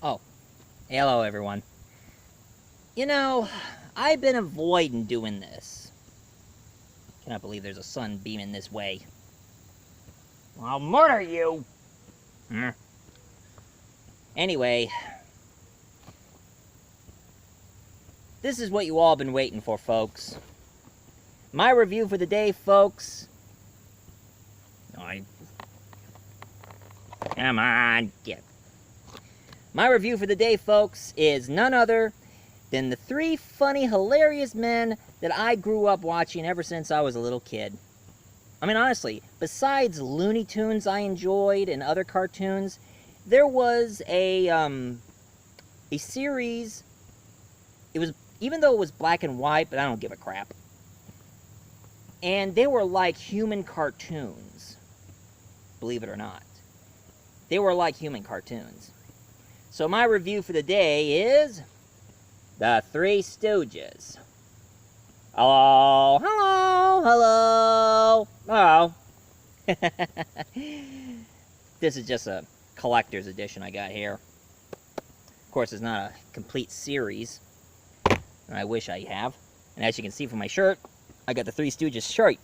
Oh, hello everyone. You know, I've been avoiding doing this. Cannot believe there's a sun beaming this way. I'll murder you! Anyway, this is what you all been waiting for, folks. My review for the day, folks. Come on, get. My review for the day, folks, is none other than the three funny, hilarious men that I grew up watching ever since I was a little kid. I mean, honestly, besides Looney Tunes I enjoyed and other cartoons, there was a series. It was, even though it was black and white, but I don't give a crap. And they were like human cartoons. Believe it or not. They were like human cartoons. So my review for the day is The Three Stooges. Hello, hello, hello, hello. This is just a collector's edition I got here. Of course, it's not a complete series. And I wish I have. And as you can see from my shirt, I got the Three Stooges shirt.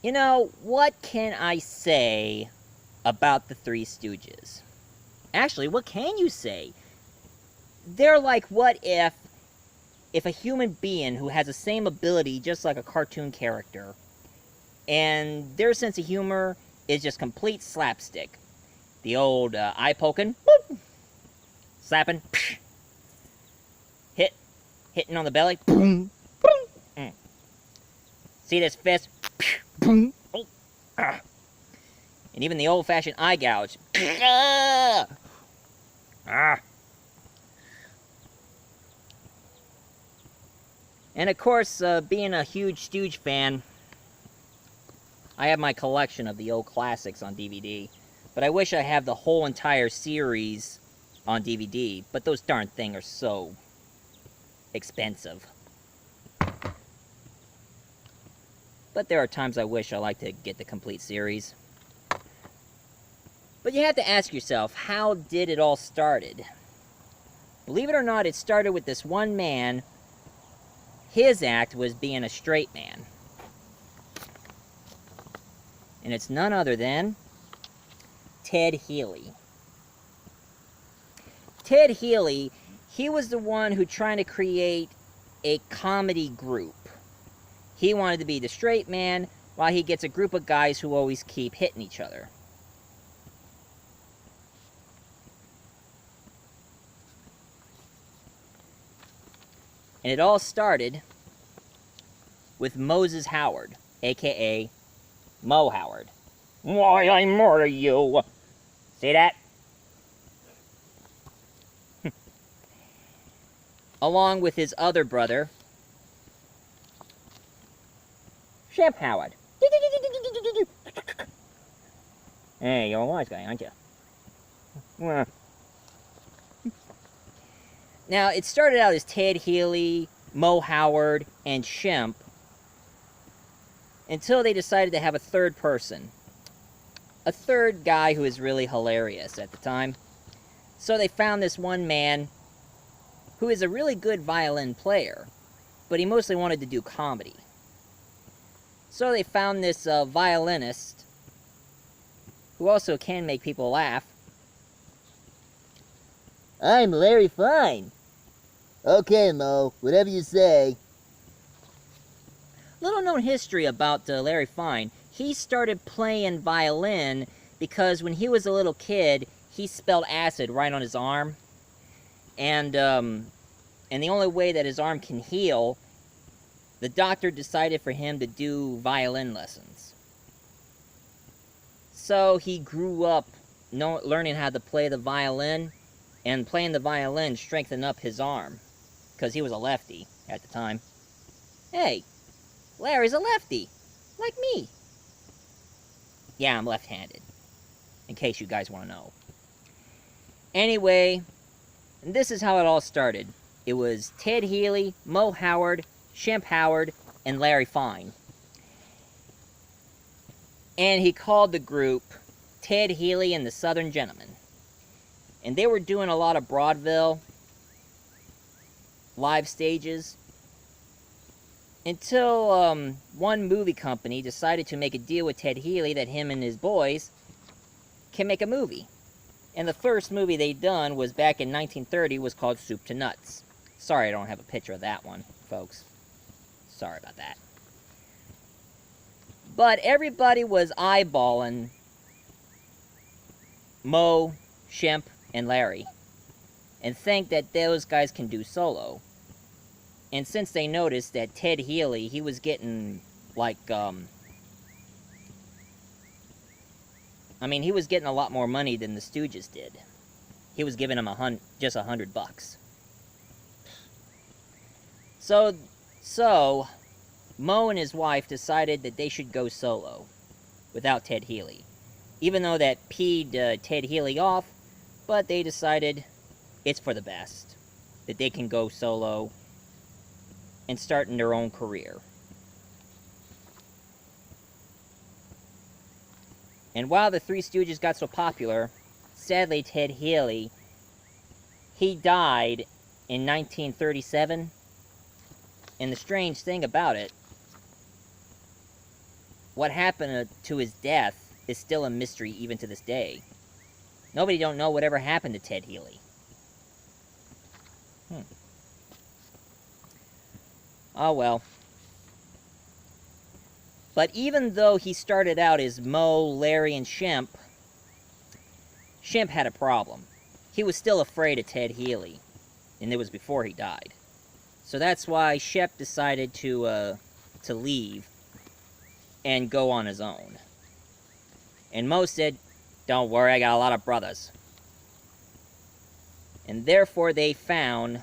You know, what can I say about the Three Stooges? Actually, what can you say? They're like, what if a human being who has the same ability just like a cartoon character, and their sense of humor is just complete slapstick. The old eye poking, boop, slapping, psh, hitting on the belly, boom, boom. See this fist? Boom. Oh. And even the old-fashioned eye gouge. And of course, being a huge Stooge fan, I have my collection of the old classics on DVD. But I wish I have the whole entire series on DVD. But those darn things are so expensive. But there are times I wish I like to get the complete series. But you have to ask yourself, how did it all started? Believe it or not, it started with this one man. His act was being a straight man. And it's none other than Ted Healy. Ted Healy, he was the one who tried to create a comedy group. He wanted to be the straight man, while he gets a group of guys who always keep hitting each other. And it all started with Moses Howard, a.k.a. Moe Howard. Why, I murder you! See that? Along with his other brother, Shemp Howard. Hey, you're a wise guy, aren't you? Now, it started out as Ted Healy, Moe Howard, and Shemp, until they decided to have a third person. A third guy who was really hilarious at the time. So they found this one man who is a really good violin player, but he mostly wanted to do comedy. So they found this violinist who also can make people laugh. I'm Larry Fine. Okay, Mo, whatever you say. Little known history about Larry Fine. He started playing violin because when he was a little kid, he spilled acid right on his arm. And the only way that his arm can heal, the doctor decided for him to do violin lessons. So he grew up learning how to play the violin, and playing the violin strengthened up his arm, because he was a lefty at the time. Hey, Larry's a lefty, like me. Yeah, I'm left-handed, in case you guys want to know. Anyway, this is how it all started. It was Ted Healy, Moe Howard, Shemp Howard, and Larry Fine. And he called the group Ted Healy and the Southern Gentlemen. And they were doing a lot of vaudeville live stages until one movie company decided to make a deal with Ted Healy that him and his boys can make a movie. And the first movie they done was back in 1930, was called Soup to Nuts. Sorry I don't have a picture of that one, folks. Sorry about that. But everybody was eyeballing Moe, Shemp, and Larry, and think that those guys can do solo. And since they noticed that Ted Healy, he was getting, like, he was getting a lot more money than the Stooges did. He was giving them just $100. So, Moe and his wife decided that they should go solo, without Ted Healy. Even though that peed Ted Healy off, but they decided it's for the best, that they can go solo and start in their own career. And while the Three Stooges got so popular, sadly Ted Healy, he died in 1937, and the strange thing about it, what happened to his death is still a mystery even to this day. Nobody don't know whatever happened to Ted Healy. Oh well. But even though he started out as Moe, Larry, and Shemp, Shemp had a problem. He was still afraid of Ted Healy, and it was before he died. So that's why Shemp decided to leave and go on his own. And Moe said, "Don't worry, I got a lot of brothers." And therefore they found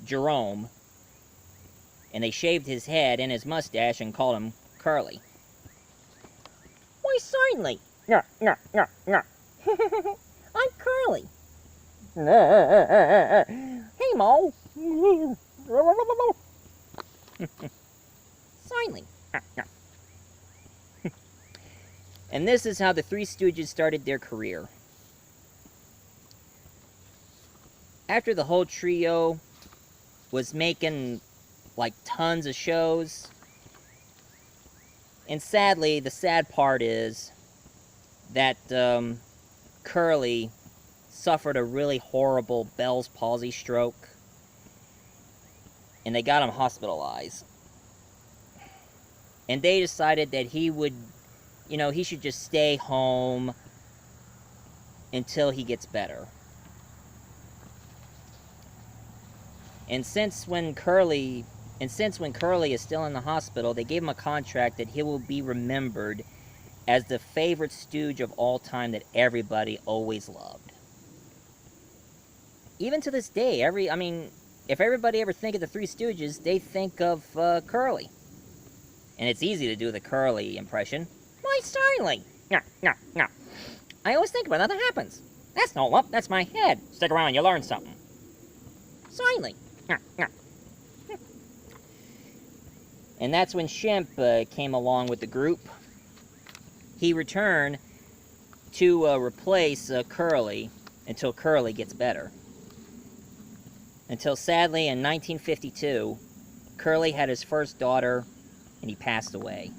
Jerome, and they shaved his head and his mustache and called him Curly. Why, certainly. No. I'm Curly. Hey, Moe. Certainly. And this is how the Three Stooges started their career. After the whole trio was making, like, tons of shows, and sadly, the sad part is that Curly suffered a really horrible Bell's palsy stroke, and they got him hospitalized. And they decided that he would, he should just stay home until he gets better. And since when Curly is still in the hospital, they gave him a contract that he will be remembered as the favorite Stooge of all time that everybody always loved. Even to this day, if everybody ever think of the Three Stooges, they think of Curly. And it's easy to do the Curly impression. Why, certainly. No. I always think about nothing happens. That's no lump, that's my head. Stick around, you'll learn something. Certainly. No. And that's when Shemp came along with the group. He returned to replace Curly until Curly gets better. Until sadly in 1952, Curly had his first daughter and he passed away.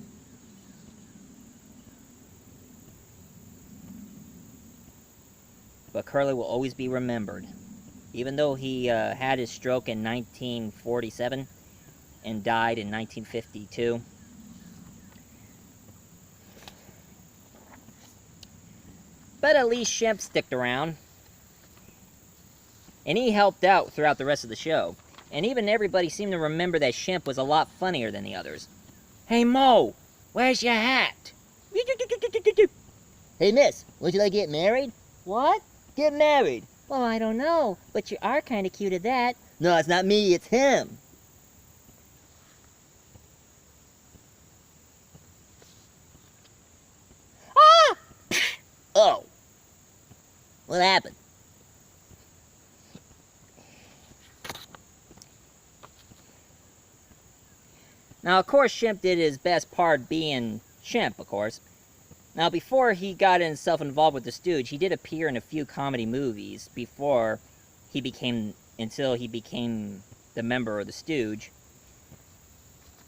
But Curly will always be remembered. Even though he had his stroke in 1947 and died in 1952. But at least Shemp sticked around. And he helped out throughout the rest of the show. And even everybody seemed to remember that Shemp was a lot funnier than the others. Hey, Moe, where's your hat? Hey, miss, would you like to get married? What? Get married. Well, I don't know, but you are kind of cute at that. No, it's not me, it's him. Ah! Oh. What happened? Now, of course, Shemp did his best part being Shemp, of course. Now, before he got himself involved with the Stooge, he did appear in a few comedy movies until he became the member of the Stooge,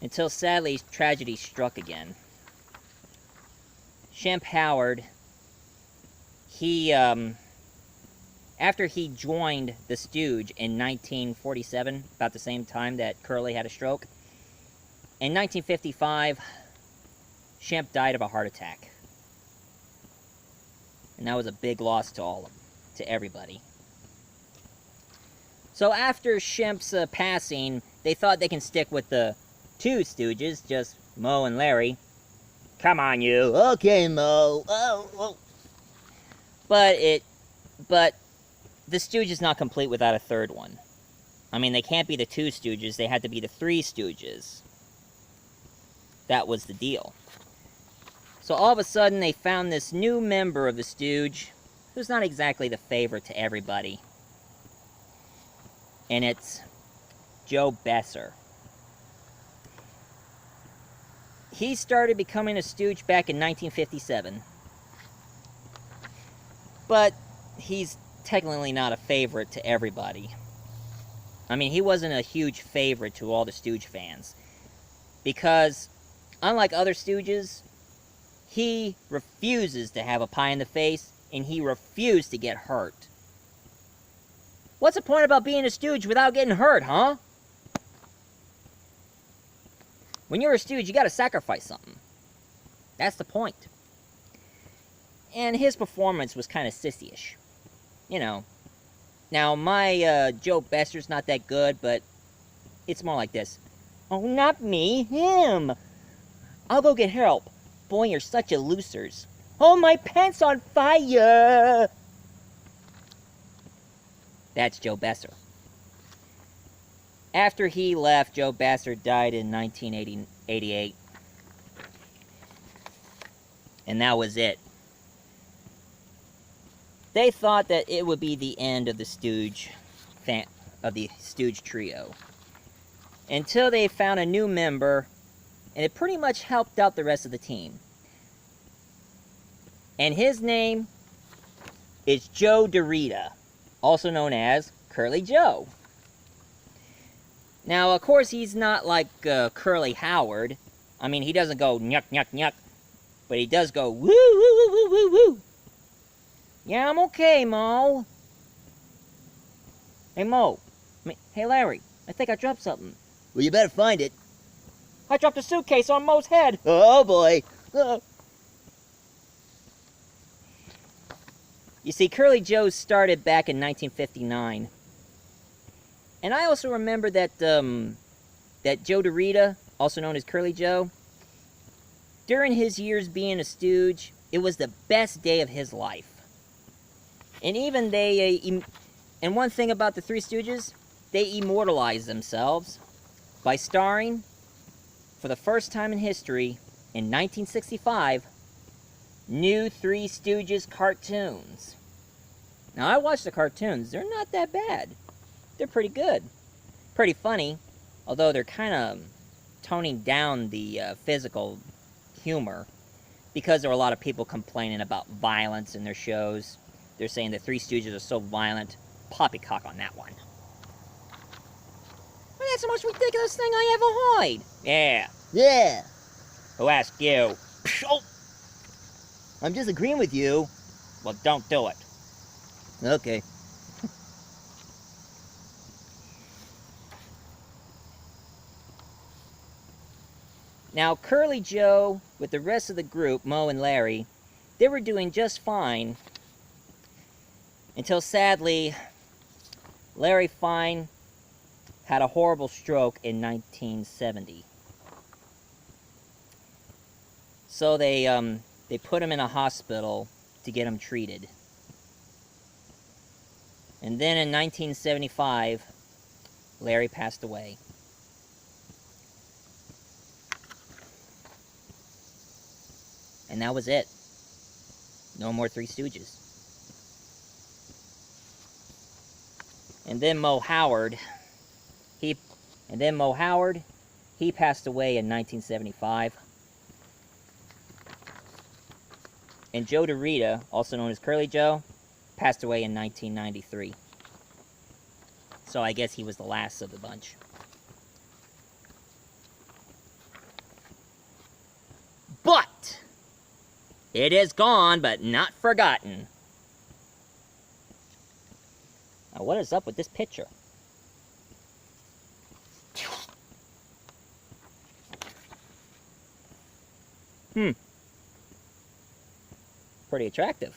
until sadly tragedy struck again. Shemp Howard, after he joined the Stooge in 1947, about the same time that Curly had a stroke, in 1955, Shemp died of a heart attack. And that was a big loss to everybody. So after Shemp's passing, they thought they can stick with the two Stooges, just Moe and Larry. Come on, you. Okay, Moe. Oh. But the Stooge is not complete without a third one. I mean, they can't be the two Stooges, they had to be the Three Stooges. That was the deal. So all of a sudden, they found this new member of the Stooge, who's not exactly the favorite to everybody. And it's Joe Besser. He started becoming a Stooge back in 1957. But he's technically not a favorite to everybody. I mean, he wasn't a huge favorite to all the Stooge fans. Because, unlike other Stooges, he refuses to have a pie in the face, and he refused to get hurt. What's the point about being a Stooge without getting hurt, huh? When you're a Stooge, you gotta sacrifice something. That's the point. And his performance was kind of sissy-ish. You know. Now, my Joe Besser's not that good, but it's more like this. Oh, not me, him! I'll go get help. Boy, you're such a losers. Oh, my pants on fire! That's Joe Besser. After he left, Joe Besser died in 1988. And that was it. They thought that it would be the end of the Stooge trio. Until they found a new member, and it pretty much helped out the rest of the team. And his name is Joe DeRita, also known as Curly Joe. Now, of course, he's not like Curly Howard. I mean, he doesn't go nyuk, nyuk, nyuk. But he does go woo, woo, woo, woo, woo, woo. Yeah, I'm okay, Moe. Hey, Moe. Hey, Larry. I think I dropped something. Well, you better find it. I dropped a suitcase on Moe's head. Oh, boy. You see, Curly Joe started back in 1959. And I also remember that, that Joe DeRita, also known as Curly Joe, during his years being a Stooge, it was the best day of his life. And even and one thing about the Three Stooges, they immortalized themselves by starring, for the first time in history, in 1965, new Three Stooges cartoons. Now, I watched the cartoons. They're not that bad. They're pretty good. Pretty funny, although they're kind of toning down the physical humor, because there were a lot of people complaining about violence in their shows. They're saying the Three Stooges are so violent. Poppycock on that one. Well, that's the most ridiculous thing I ever heard. Yeah. Yeah. Who asked you? Oh. I'm just agreeing with you. Well, don't do it. Okay. Now, Curly Joe, with the rest of the group, Moe and Larry, they were doing just fine until, sadly, Larry Fine had a horrible stroke in 1970. So they put him in a hospital to get him treated. And then in 1975, Larry passed away. And that was it. No more Three Stooges. And then Moe Howard, he passed away in 1975. And Joe DeRita, also known as Curly Joe, passed away in 1993. So I guess he was the last of the bunch. But it is gone, but not forgotten. Now, what is up with this picture? Pretty attractive.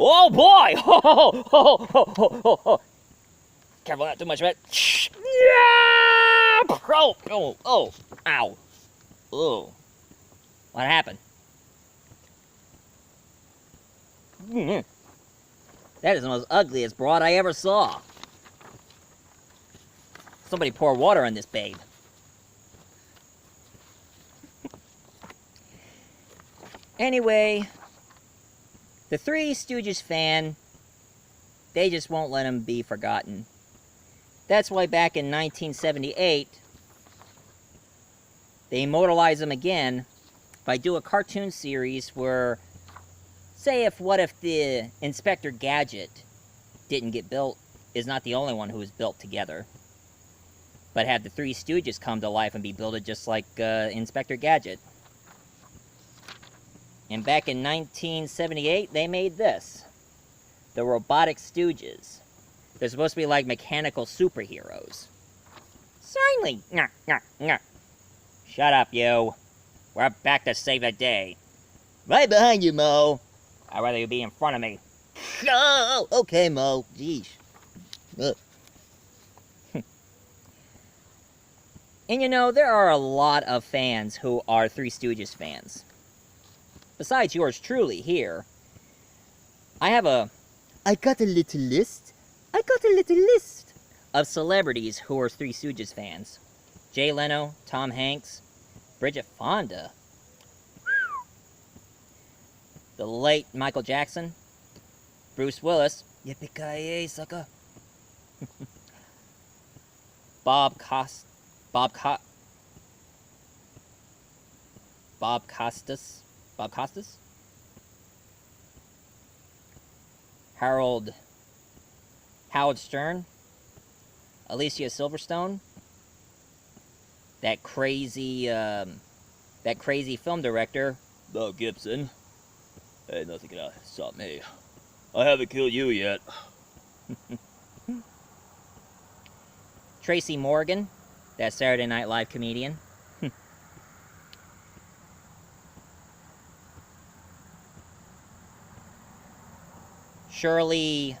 Oh boy! Careful not too much of it. Yeah! Oh, ow. Oh. What happened? That is the most ugliest broad I ever saw. Somebody pour water on this babe. Anyway, the Three Stooges fan, they just won't let him be forgotten. That's why back in 1978, they immortalized him again by doing a cartoon series where, what if the Inspector Gadget didn't get built, is not the only one who was built together, but have the Three Stooges come to life and be built just like Inspector Gadget. And back in 1978, they made this. The Robotic Stooges. They're supposed to be like mechanical superheroes. Certainly. Shut up, you. We're back to save the day. Right behind you, Moe. I'd rather you be in front of me. Oh, okay, Moe. Jeez. And you know, there are a lot of fans who are Three Stooges fans. Besides yours truly here, I got a little list. I got a little list of celebrities who are Three Stooges fans. Jay Leno, Tom Hanks, Bridget Fonda, the late Michael Jackson, Bruce Willis, yippee-ki-yay, sucker. Bob Costas, Howard Stern, Alicia Silverstone, that crazy film director, Mel Gibson. Hey, nothing can stop me. I haven't killed you yet. Tracy Morgan, that Saturday Night Live comedian. Cheryl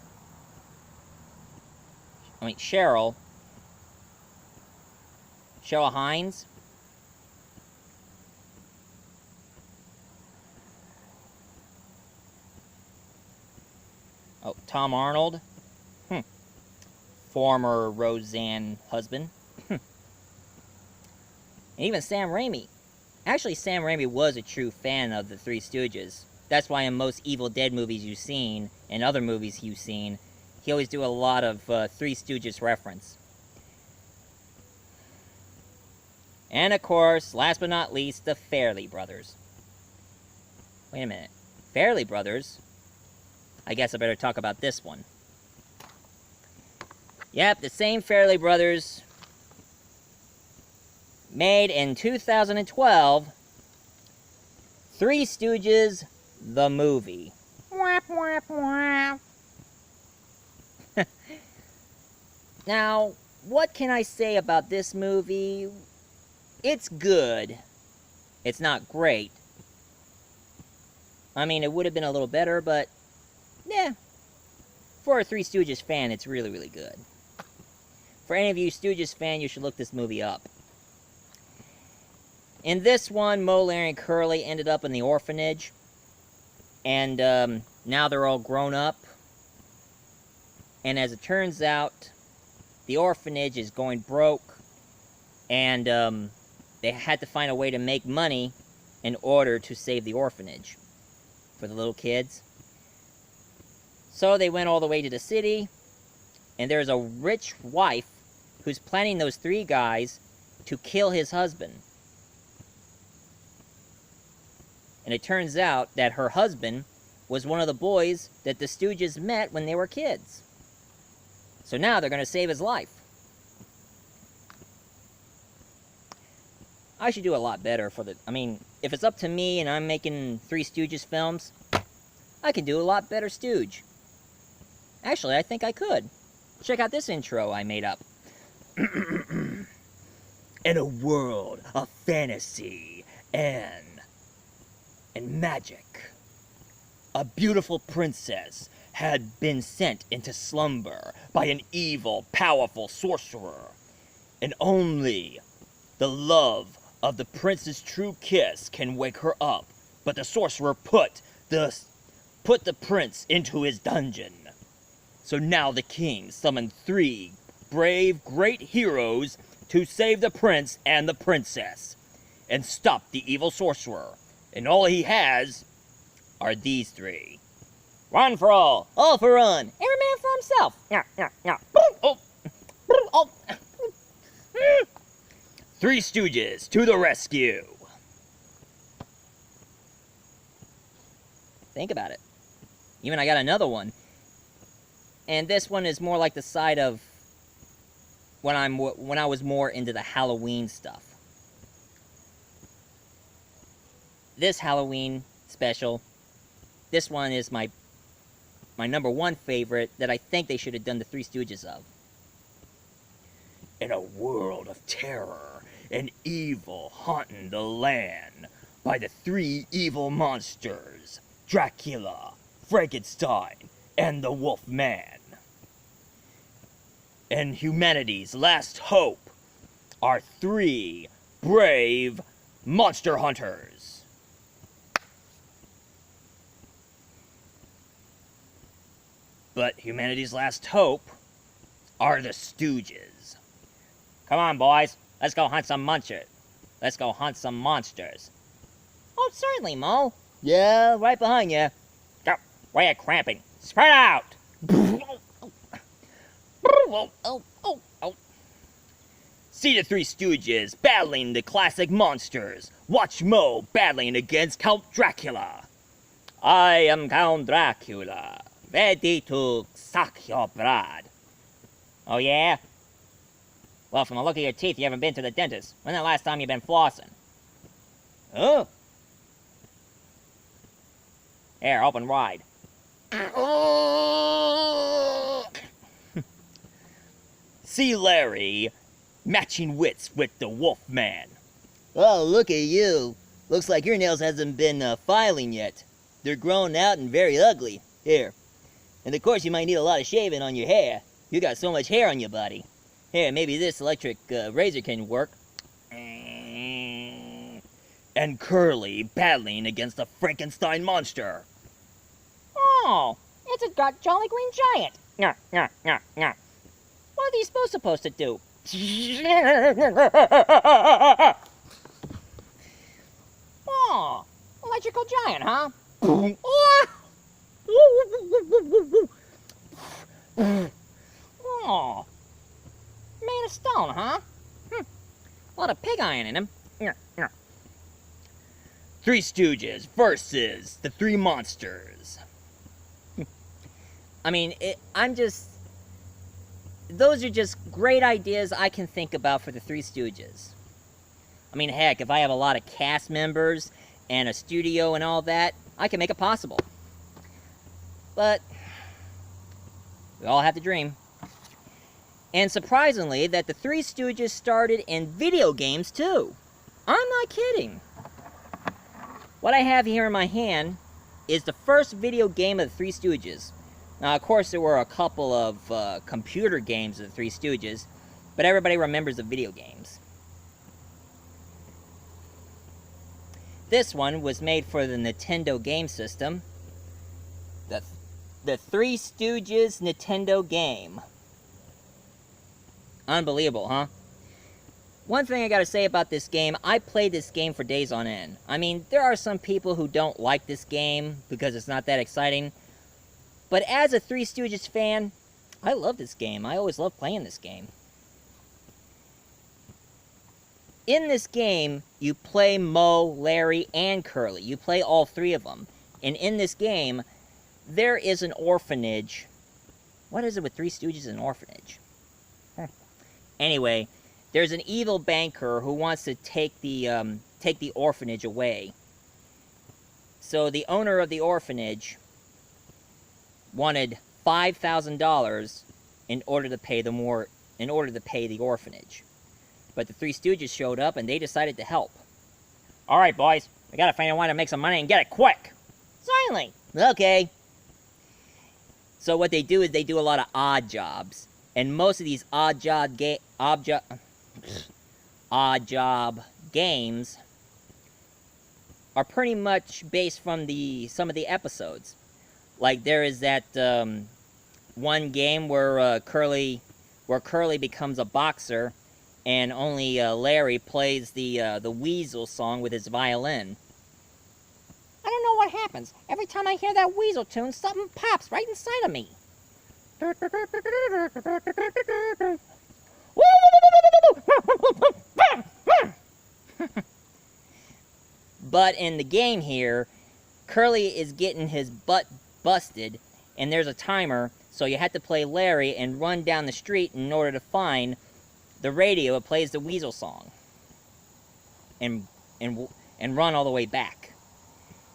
Hines. Oh, Tom Arnold. Former Roseanne husband. And even Sam Raimi. Actually, Sam Raimi was a true fan of the Three Stooges. That's why in most Evil Dead movies you've seen, and other movies you've seen, he always do a lot of Three Stooges reference. And of course, last but not least, the Farrelly Brothers. Wait a minute. Farrelly Brothers? I guess I better talk about this one. Yep, the same Farrelly Brothers made in 2012 Three Stooges, the movie. Now, what can I say about this movie? It's good. It's not great. I mean, it would have been a little better, but yeah. For a Three Stooges fan, it's really, really good. For any of you Stooges fan, you should look this movie up. In this one, Moe, Larry, and Curly ended up in the orphanage. And now they're all grown up. And as it turns out, the orphanage is going broke. And they had to find a way to make money in order to save the orphanage for the little kids. So they went all the way to the city, and there's a rich wife who's planning those 3 guys to kill his husband. And it turns out that her husband was one of the boys that the Stooges met when they were kids. So now they're going to save his life. I should do a lot better for the... I mean, if it's up to me and I'm making Three Stooges films, I can do a lot better Stooge. Actually, I think I could. Check out this intro I made up. In a world of fantasy and magic, a beautiful princess had been sent into slumber by an evil, powerful sorcerer, and only the love of the prince's true kiss can wake her up. But the sorcerer put the prince into his dungeon. So now the king summoned 3 brave, great heroes to save the prince and the princess, and stop the evil sorcerer. And all he has are these 3. One for all for one, every man for himself. Yeah. Oh. Three Stooges to the rescue. Think about it. Even I got another one. And this one is more like the side of when I was more into the Halloween stuff. This Halloween special, this one is my number 1 favorite that I think they should have done the Three Stooges of. In a world of terror and evil haunting the land by the 3 evil monsters, Dracula, Frankenstein, and the Wolfman. And humanity's last hope are 3 brave monster hunters. But humanity's last hope are the Stooges. Come on, boys. Let's go hunt some monsters. Let's go hunt some monsters. Oh, certainly, Moe. Yeah, right behind you. Go. Why are you cramping? Spread out! See the Three Stooges battling the classic monsters. Watch Moe battling against Count Dracula. I am Count Dracula, ready to suck your blood. Oh, yeah? Well, from the look of your teeth, you haven't been to the dentist. When's the last time you've been flossing? Oh. Here, open wide. See Larry matching wits with the Wolfman. Oh, look at you. Looks like your nails hasn't been filing yet. They're grown out and very ugly. Here. And of course you might need a lot of shaving on your hair. You got so much hair on your body. Here, maybe this electric razor can work. And Curly battling against the Frankenstein monster. Oh, it's a jolly green giant. What are these supposed to do? Oh, electrical giant, huh? Oh, made of stone, huh? A lot of pig iron in him. Three Stooges versus the 3 monsters. I mean, those are just great ideas I can think about for the Three Stooges. I mean, heck, if I have a lot of cast members and a studio and all that, I can make it possible. But we all have to dream. And surprisingly, that the Three Stooges started in video games too. I'm not kidding. What I have here in my hand is the first video game of the Three Stooges. Now, of course, there were a couple of computer games of the Three Stooges, but everybody remembers the video games. This one was made for the Nintendo game system. The Three Stooges Nintendo game. Unbelievable, huh? One thing I gotta say about this game, I played this game for days on end. I mean, there are some people who don't like this game because it's not that exciting. But as a Three Stooges fan, I love this game. I always love playing this game. In this game, you play Moe, Larry, and Curly. You play all three of them. And in this game, there is an orphanage. What is it with Three Stooges and an orphanage? Anyway, there's an evil banker who wants to take the orphanage away. So the owner of the orphanage wanted $5,000 in order to pay the orphanage. But the Three Stooges showed up and they decided to help. All right, boys, we gotta find a way to make some money and get it quick. Silently. Okay. So what they do is they do a lot of odd jobs, and most of these odd job games are pretty much based from some of the episodes. Like there is that one game where Curly becomes a boxer, and only Larry plays the Weasel song with his violin. I don't know what happens. Every time I hear that Weasel tune, something pops right inside of me. But in the game here, Curly is getting his butt busted, and there's a timer, so you have to play Larry and run down the street in order to find the radio that plays the Weasel song. And run all the way back.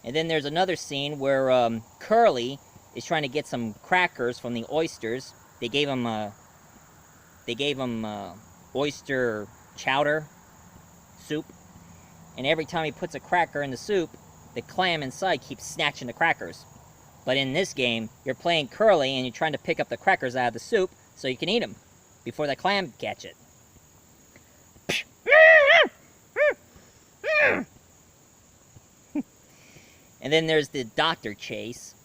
And then there's another scene where Curly is trying to get some crackers from the oysters. They gave him oyster chowder soup. And every time he puts a cracker in the soup, the clam inside keeps snatching the crackers. But in this game, you're playing Curly and you're trying to pick up the crackers out of the soup so you can eat them before the clam catch it. And then there's the doctor chase,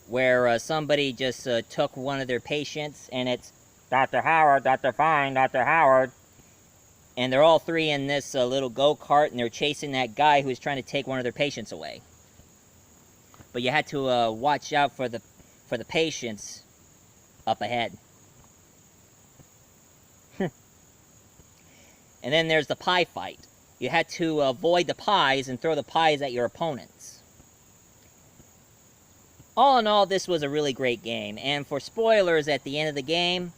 where somebody just took one of their patients, and it's Dr. Howard, Dr. Fine, Dr. Howard. And they're all three in this little go-kart, and they're chasing that guy who's trying to take one of their patients away. But you had to watch out for the patients up ahead. And then there's the pie fight. You had to avoid the pies and throw the pies at your opponents. All in all, this was a really great game. And for spoilers at the end of the game,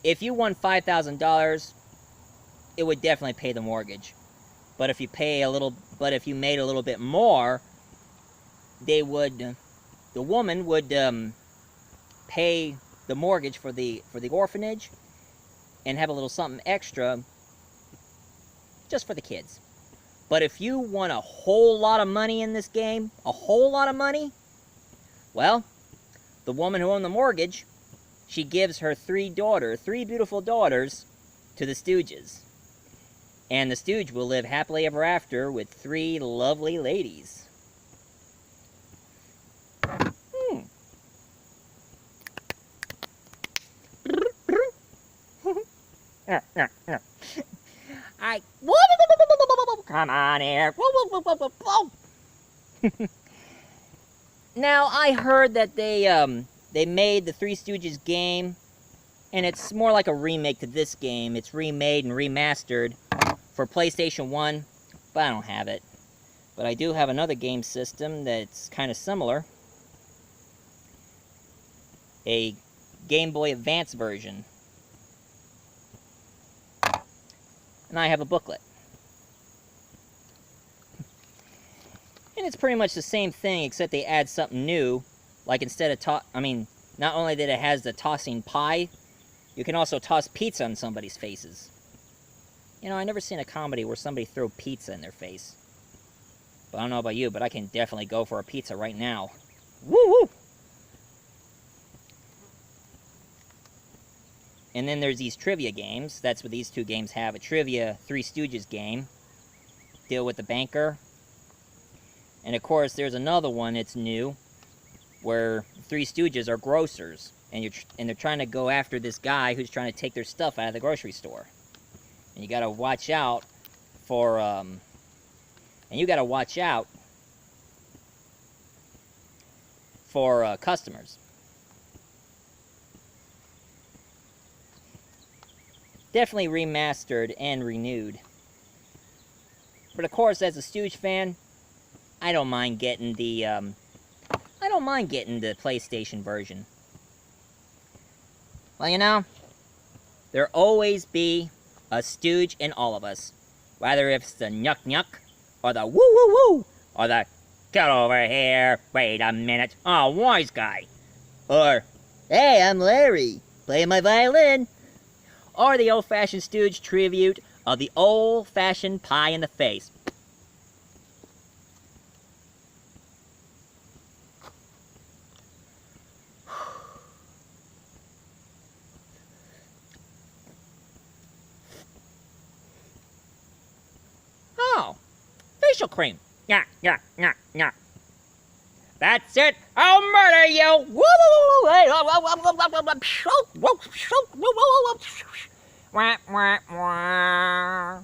if you won $5,000, it would definitely pay the mortgage. But if you made a little bit more, the woman would pay the mortgage for the orphanage and have a little something extra just for the kids. But if you won a whole lot of money in this game, a whole lot of money, well, the woman who owned the mortgage, she gives her three beautiful daughters, to the Stooges. And the Stooge will live happily ever after with 3 lovely ladies. Come on here. Now, I heard that they made the Three Stooges game, and it's more like a remake to this game. It's remade and remastered for PlayStation 1, but I don't have it. But I do have another game system that's kind of similar. A Game Boy Advance version. And I have a booklet. And it's pretty much the same thing, except they add something new. Like instead of not only that it has the tossing pie, you can also toss pizza on somebody's faces. You know, I never seen a comedy where somebody threw pizza in their face. But I don't know about you, but I can definitely go for a pizza right now. Woo-woo! And then there's these trivia games. That's what these two games have. A trivia Three Stooges game. Deal with the banker. And of course, there's another one that's new, where Three Stooges are grocers, and they're trying to go after this guy who's trying to take their stuff out of the grocery store. And you gotta watch out for customers. Definitely remastered and renewed. But of course, as a Stooge fan, I don't mind getting the PlayStation version. Well, you know, there'll always be a Stooge in all of us. Whether it's the nyuk nyuk, or the woo woo woo, or the get over here, wait a minute, oh, wise guy. Or, hey, I'm Larry, playing my violin. Or the old-fashioned Stooge tribute of the old-fashioned pie in the face. Oh, facial cream. Yeah, yeah, yeah, yeah. That's it. I'll murder you. Woo, woo, woo, hey, wah, wah, wah.